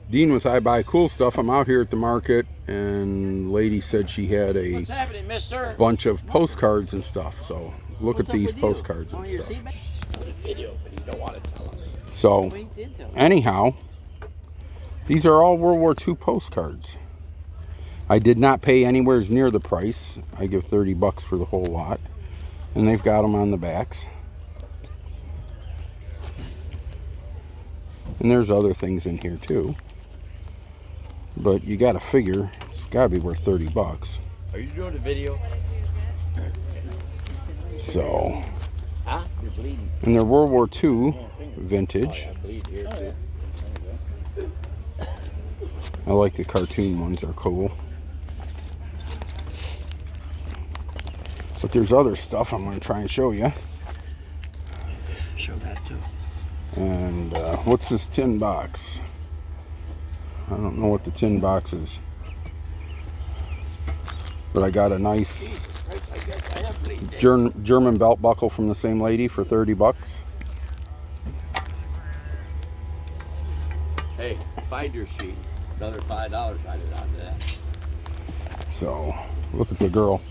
Dean with I Buy Cool Stuff. I'm out here at the market, and lady said she had a What's happening, mister? bunch of postcards and stuff. So look at these postcards and stuff. Video, but you don't want to tell them. So anyhow, these are all World War II postcards. I did not pay anywhere near the price. I give $30 for the whole lot, and they've got them on the backs. And there's other things in here too. But you got to figure it's got to be worth $30. Are you doing a video? So, Huh? You're bleeding. and they're World War II vintage. I bleed here too. I like the cartoon ones, they're cool. But there's other stuff I'm going to try and show you. Show that too. And what's this tin box? I don't know what the tin box is. But I got a nice German belt buckle from the same lady for $30. Hey, finder sheet. Another $5 I did onto that. So, look at the girl.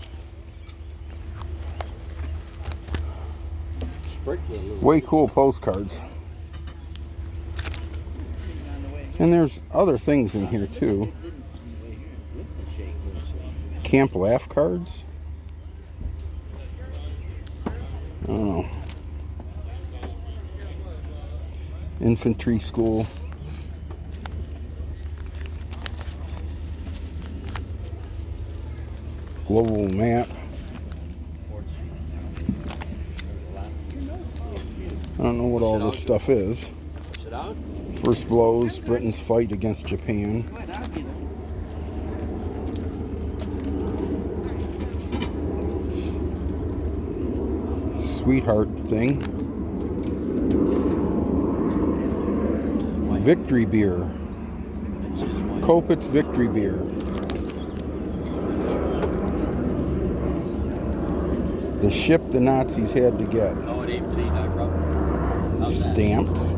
Way cool postcards. And there's other things in here too. Camp Laugh cards. I don't know. Infantry school. Global map. I don't know what all this stuff is. Sit down. First blows, Britain's fight against Japan. Sweetheart thing. Victory beer. Kopitz victory beer. The ship the Nazis had to get. No, it ain't bleeding, I rub it. Stamps.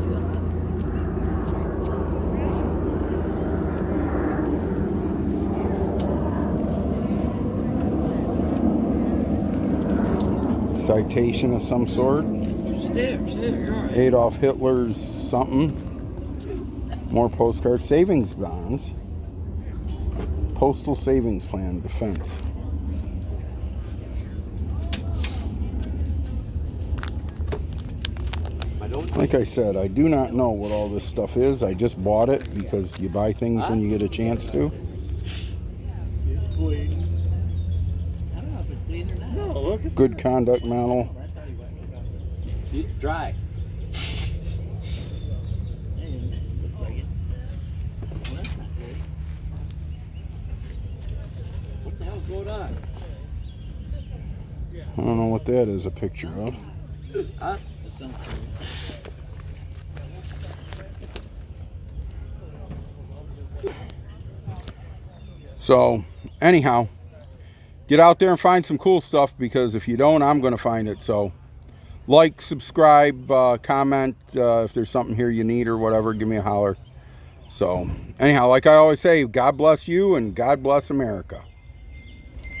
Citation of some sort. Adolf Hitler's something. More postcards. Savings bonds. Postal Savings Plan Defense. Like I said, I do not know what all this stuff is. I just bought it because you buy things when you get a chance to. Good conduct medal. See, dry. What the hell's going on? I don't know what that is a picture of. Huh? So, anyhow, get out there and find some cool stuff, because if you don't, I'm going to find it. So, like, subscribe, comment. If there's something here you need or whatever, give me a holler. So, anyhow, like I always say, God bless you and God bless America.